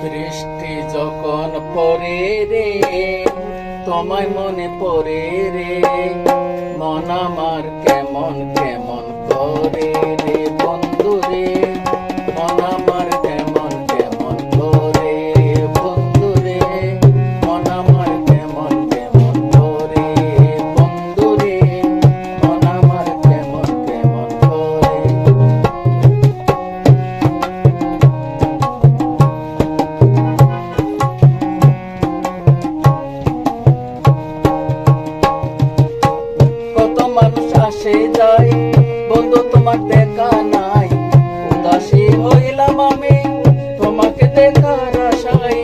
বৃষ্টি যখন পড়ে রে তোমায় মনে পড়ে রে, মন আমার কেমন কেমন করে রে বন্ধু রে, মন আমার কেমন কেমন করে বন্ধু রে, মন আমার কেমন কেমন করে বন্ধু রে, মন আমার কেমন কেমন করে। কত মানুষ আসে যায় বন্ধু তোমার দেখা নাই, উদাসী হইলাম আমি তোমাকে দেখার আশায়।